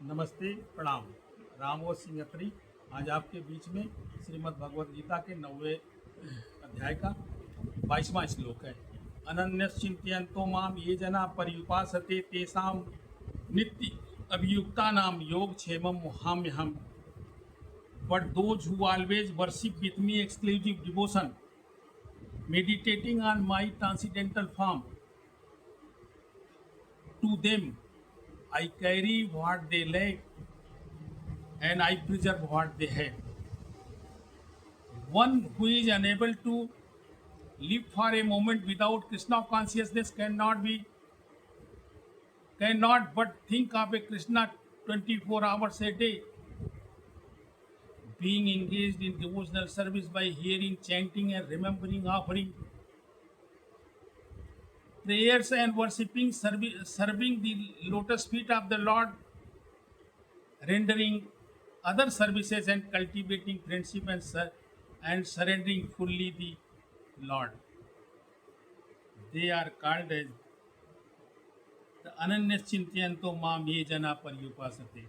नमस्ते, प्रणाम। रामवत सिंह अत्री आज आपके बीच में श्रीमद् भगवद गीता के 9वें अध्याय का 22वां श्लोक है। अनन्यश्चिन्तयन्तो मां ये जना पर्युपासते तेषां नित्य अभियुक्तानां योगक्षेमं वहाम्यहम्। But those who always worship with me exclusive devotion, meditating on my transcendental form, to them I carry what they lack and I preserve what they have. One who is unable to live for a moment without Krishna consciousness cannot but think of a Krishna 24 hours a day. Being engaged in devotional service by hearing, chanting, and remembering, offering prayers and worshipping, serving the lotus feet of the Lord, rendering other services, and cultivating friendship and surrendering fully the Lord. They are called as the अनन्यश्चिन्तयन्तो मां ये जना पर्युपासते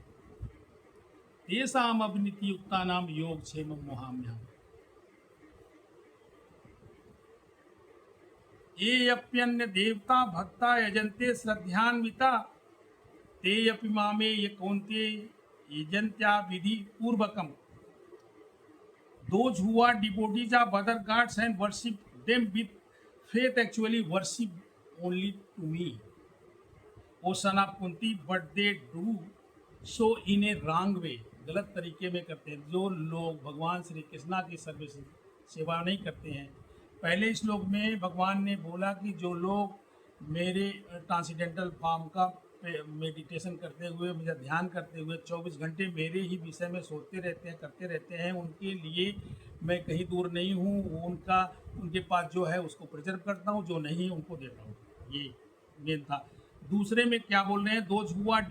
तेषाम् अविनितियुक्तानां योगक्षेमं वहाम्यहम्। ये अप्यन्य देवता भक्ता यजन्ते श्रद्धान्विता ते अपि मामे ये कौन्ते यजन्त्या विधि पूर्वकम्। Those who are devotees of other gods and worship them with faith actually worship only to me, O son of Kunti, but they do so in a wrong way. गलत तरीके में करते हैं। जो लोग भगवान श्री कृष्णा की सर्विस सेवा नहीं करते हैं। पहले श्लोक में भगवान ने बोला कि जो लोग मेरे ट्रांसेंडेंटल फॉर्म का मेडिटेशन करते हुए, मुझे ध्यान करते हुए 24 घंटे मेरे ही विषय में सोचते रहते हैं, करते रहते हैं, उनके लिए मैं कहीं दूर नहीं हूँ। उनके पास जो है उसको प्रिजर्व करता हूँ, जो नहीं उनको देता हूँ। ये मेन था। दूसरे में क्या बोल रहे हैं? Those who are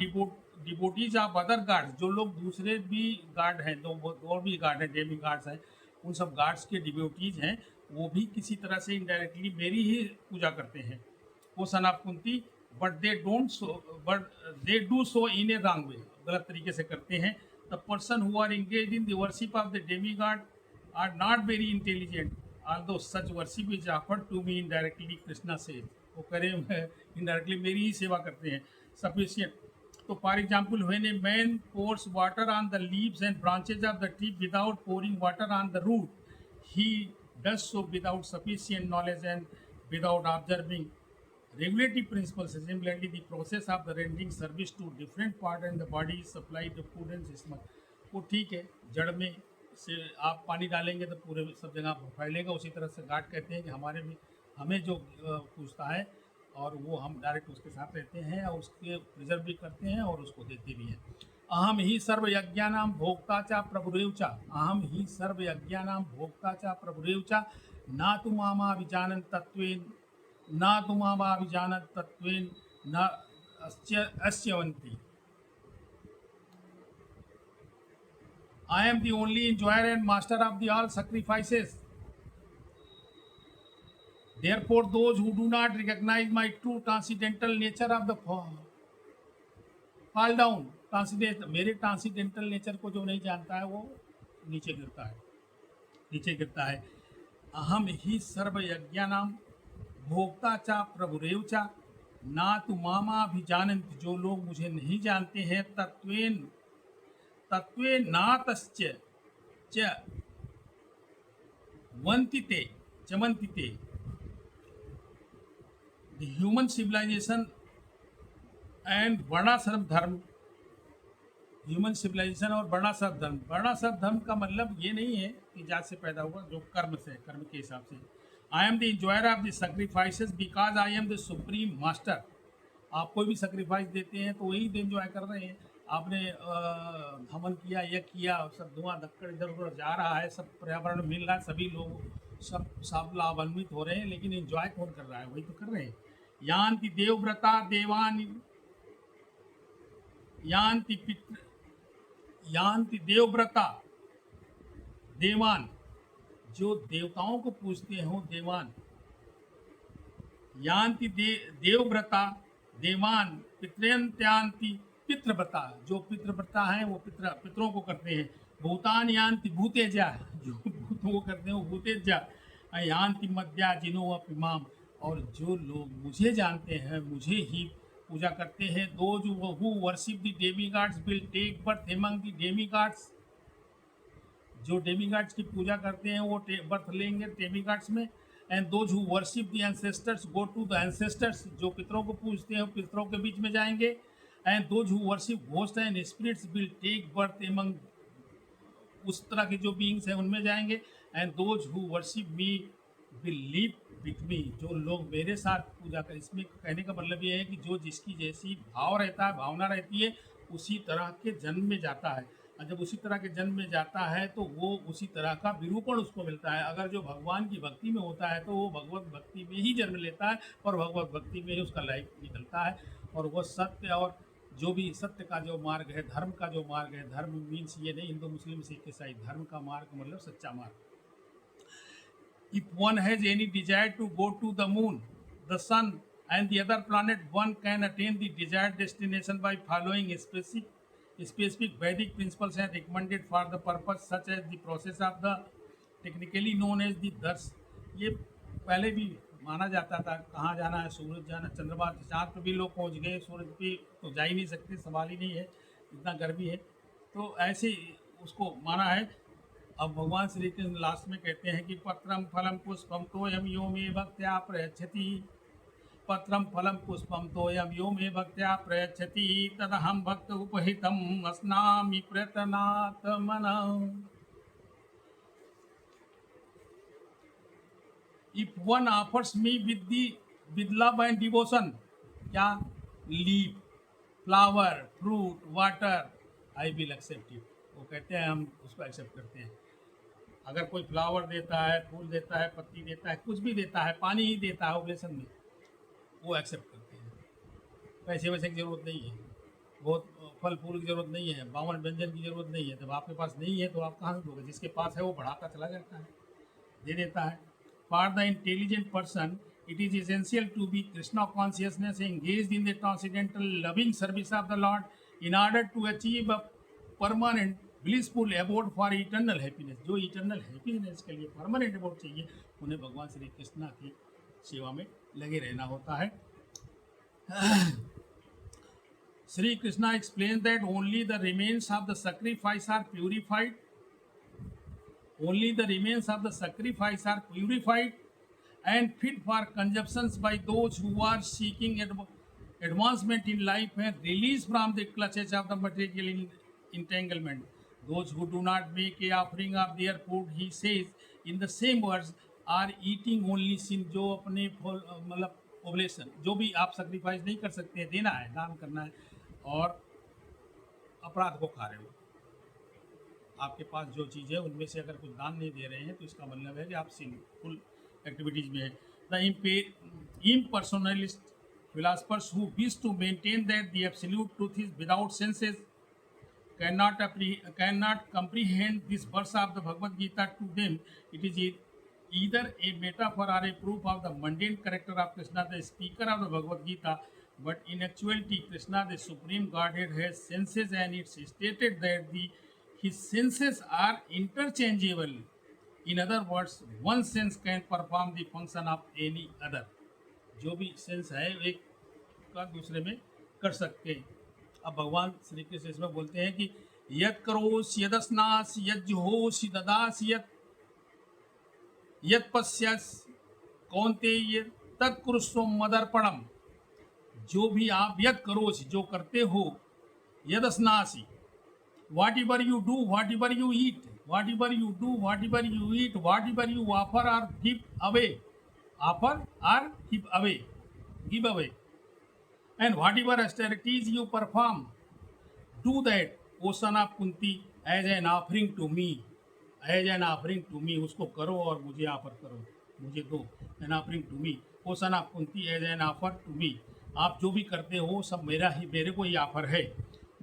devotees of other gods, जो लोग दूसरे भी गार्ड हैं, और भी गार्ड हैं, डेमी गार्ड्स हैं, उन सब गार्ड्स के डिवोटीज हैं, वो भी किसी तरह से इनडायरेक्टली मेरी ही पूजा करते हैं। वो son of Kunti, but they do so in a wrong way, गलत तरीके से करते हैं। The person who are engage in the worship of the demi god are not very intelligent, although such worship is offered to me indirectly, Krishna से वो करें indirectly मेरी ही सेवा करते हैं। सफिशियंट, तो for example when a man pours water on the leaves and branches of the tree without pouring water on the root, he does so without sufficient knowledge and without observing regulative principles. Similarly, the process of the rendering service to different part and the body is supplied the food and system. वो ठीक है, जड़ में से आप पानी डालेंगे तो पूरे सब जगह फैलेगा। उसी तरह से गार्ड कहते हैं कि हमें जो पूछता है और वो हम डायरेक्ट उसके साथ रहते हैं और उसके प्रिजर्व भी करते हैं और उसको देते भी हैं। अहम ही सर्वयज्ञानां भोक्ता च प्रभुरेव च, अहम ही सर्वयज्ञानां भोक्ता च प्रभुरेव च, न तु मामाभिजानन् तत्त्वेन न तु मामाभिजानन् तत्त्वेन न अस्यवन्ति। I am the only enjoyer and master of the all sacrifices. Therefore, those who do not recognize my true transcendental nature of the fall down. मेरे ट्रांसीडेंटल नेचर को जो नहीं जानता है वो नीचे गिरता है। अहम ही सर्व यज्ञानां भोक्ता च प्रभुरेव च, ना तु मामाभिजानन्ति, जो लोग मुझे नहीं जानते हैं, तत्वे नातश्च च वंतिते चमंतिते। द ह्यूमन सिविलाइजेशन एंड वर्णाश्रम धर्म, ह्यूमन सिविलाइजेशन और वर्णाश्रम धर्म। वर्णाश्रम धर्म का मतलब ये नहीं है कि जात से पैदा हुआ, जो कर्म के हिसाब से। I am the enjoyer of the sacrifices because I am the supreme master. आप कोई भी सेक्रीफाइस देते हैं तो वही इंजॉय कर रहे हैं। आपने हवन किया, यज्ञ किया, सब धुआं धक्कड़ इधर उधर जा रहा है, सब पर्यावरण मिल रहा है, सभी लोग सब लाभान्वित हो रहे हैं, लेकिन एंजॉय कौन कर रहा है? वही तो कर रहे हैं। यान्ति देवव्रता देवान, यान्ति देवव्रता देवान, जो देवताओं को पूजते हो देवान। यान्ति देवव्रता देवान पितृयन्त्यान्ति पितृव्रता, जो पितृव्रता है वो पितरों को करते हैं। भूतान यान्ति भूतेजा, जो भूतों को करते हैं वो भूतेजा। यान्ति मध्या जिनो अपिमाम, और जो लोग मुझे जानते हैं मुझे ही पूजा करते हैं। दो जो who worship the demi gods will take birth among the demi gods, जो डेमीगाड्स की पूजा करते हैं वो बर्थ लेंगे डेमीगाड्स में। And those who worship the ancestors go to the ancestors, जो पितरों को पूजते हैं वो पितरों के बीच में जाएंगे। And those who worship ghost and spirits will take birth among, उस तरह के जो बीइंग्स हैं उनमें जाएंगे। And those who worship me will live with me, जो लोग मेरे साथ पूजा कर, इसमें कहने का मतलब ये है कि जो जिसकी जैसी भाव रहता है, भावना रहती है, उसी तरह के जन्म में जाता है। और जब उसी तरह के जन्म में जाता है तो वो उसी तरह का विरूपण उसको मिलता है। अगर जो भगवान की भक्ति में होता है तो वो भगवत भक्ति में ही जन्म लेता है और भगवत भक्ति में ही उसका लाइफ निकलता है। और वो सत्य, और जो भी सत्य का जो मार्ग है, धर्म का जो मार्ग है, धर्म मीन्स ये नहीं हिंदू मुस्लिम सिख ईसाई, धर्म का मार्ग मतलब सच्चा मार्ग। If one has any desire to go to the moon, the sun, and the other planet, one can attain the desired destination by following specific Vedic principles and recommended for the purpose, such as the process of the technically known as the दर्श। ये पहले भी माना जाता था। कहाँ जाना है, सूरज जाना, चंद्रमा, चाँद पे भी लोग पहुँच गए, सूरज पे तो जा ही नहीं सकते, सवाल ही नहीं है, इतना गर्मी है। तो ऐसे ही उसको माना है। अब भगवान श्री कृष्ण लास्ट में कहते हैं कि पत्रम फलम पुष्पम तोयम यो मे भक्त्या प्रयच्छति, पत्रम फलम पुष्पम तोयम यो मे भक्त्या प्रयच्छति, तदहम भक्त उपहितम अस्नामि प्रयतनात् मनः। If one offers me with love and devotion, क्या, leaf, flower, fruit, water, I will accept it. वो कहते हैं हम उसको एक्सेप्ट करते हैं। अगर कोई फ्लावर देता है, फूल देता है, पत्ती देता है, कुछ भी देता है, पानी ही देता है ओब्लेशन में, वो एक्सेप्ट करते हैं। पैसे वैसे की ज़रूरत नहीं है, बहुत फल फूल की ज़रूरत नहीं है, बावन व्यंजन की ज़रूरत नहीं है। जब आपके पास नहीं है तो आप कहाँ से दोगे? जिसके पास है वो बढ़ाता चला जाता है, दे देता है। For the intelligent person, it is essential to be Krishna consciousness engaged in the transcendental loving service of the Lord in order to achieve a permanent blissful abode for eternal happiness। जो eternal happiness के लिए permanent abode चाहिए, उन्हें भगवान श्री कृष्ण की सेवा में लगे रहना होता है। Sri Krishna explains that only the remains of the sacrifice are purified. Only the remains of the sacrifice are purified and fit for consumptions by those who are seeking advancement in life and release from the clutches of the material entanglement. Those who do not make a offering of their food, he says in the same words, are eating only sin। जो अपने मतलब ओबलेशन, जो भी आप sacrifice नहीं कर सकते, देना है, दान करना है, और अपराध को खा रहे हो। आपके पास जो चीज़ है उनमें से अगर कुछ दान नहीं दे रहे हैं तो इसका मतलब है कि आप सिंफुल एक्टिविटीज़ में है। The impersonalist philosophers who wish to maintain that the absolute truth is without senses cannot comprehend this verse of the Bhagavad Gita. To them, it is either a metaphor or a proof of the mundane character of Krishna, the speaker of the Bhagavad Gita. But in actuality, Krishna, the supreme Godhead, has senses, and it's stated that his senses are interchangeable. In other words, one sense can perform the function of any other। जो भी sense है एक का दूसरे में कर सकते हैं। अब भगवान श्री कृष्ण इसमें बोलते हैं कि यद करोस यदस्नास यज्जुहोस ददास यद पश्यस कौन्तेय तत्कुरुष्व मदर्पणम। जो भी आप यद करोस, जो करते हो, यदस्नासी, whatever you do, whatever you eat, whatever you do, whatever you eat, whatever you offer or give away, offer or give away, and whatever austerities you perform, do that, O son of Kunti, as an offering to me, as an offering to me। उसको करो और मुझे offer करो, मुझे दो, an offering to me, O son of Kunti, as an offer to me। आप जो भी करते हो सब मेरे को ही ऑफर है।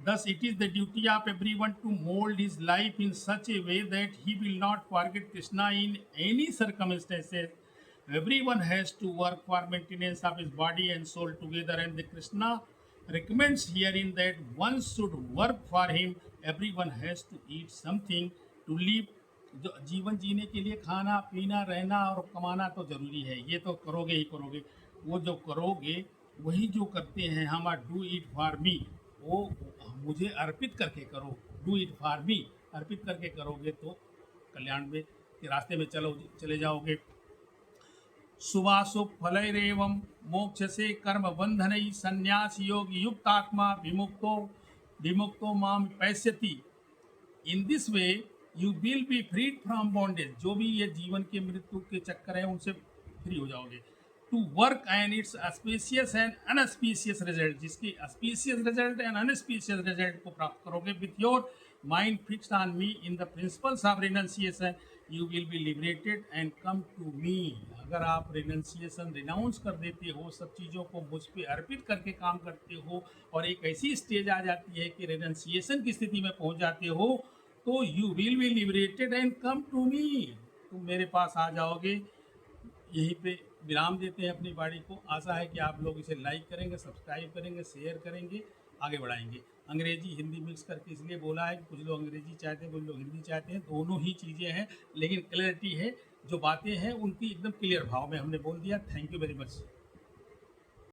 Thus, it is the duty of everyone to mold his life in such a way that he will not forget Krishna in any circumstances. Everyone has to work for maintenance of his body and soul together, and the Krishna recommends herein that one should work for him. Everyone has to eat something to live. जो जीवन जीने के लिए खाना पीना रहना और कमाना तो जरूरी है, ये तो करोगे ही करोगे। वो जो करोगे वही जो करते हैं हम, डू इट फॉर मी, वो मुझे अर्पित करके करो। डू इट फॉर मी, अर्पित करके करोगे तो कल्याण में के रास्ते में चले जाओगे। सुवासु फलैरेवं मोक्षसे कर्म बंधन संन्यास योग युक्त आत्मा विमुक्तो विमुक्तो माम पैस्यति। In this way you will be freed from bondage. जो भी ये जीवन के मृत्यु के चक्कर है उनसे फ्री हो जाओगे। To work and its auspicious and inauspicious result, जिसकी auspicious result and inauspicious result को प्राप्त करोगे। With your mind fixed on me in the principles of renunciation you will be liberated and come to me. अगर आप renunciation renounce कर देते हो, सब चीज़ों को मुझ पे अर्पित करके काम करते हो और एक ऐसी स्टेज आ जाती है कि रिनंसिएशन की स्थिति में पहुंच जाते हो, तो you will be liberated and come to me. तुम मेरे पास आ जाओगे। यहीं पे विराम देते हैं अपनी बाड़ी को। आशा है कि आप लोग इसे लाइक करेंगे, सब्सक्राइब करेंगे, शेयर करेंगे, आगे बढ़ाएंगे। अंग्रेजी हिंदी मिक्स करके इसलिए बोला है कि कुछ लोग अंग्रेजी चाहते हैं, कुछ लोग हिंदी चाहते हैं, दोनों ही चीज़ें हैं, लेकिन क्लैरिटी है, जो बातें हैं उनकी एकदम क्लियर भाव में हमने बोल दिया। Thank you very much.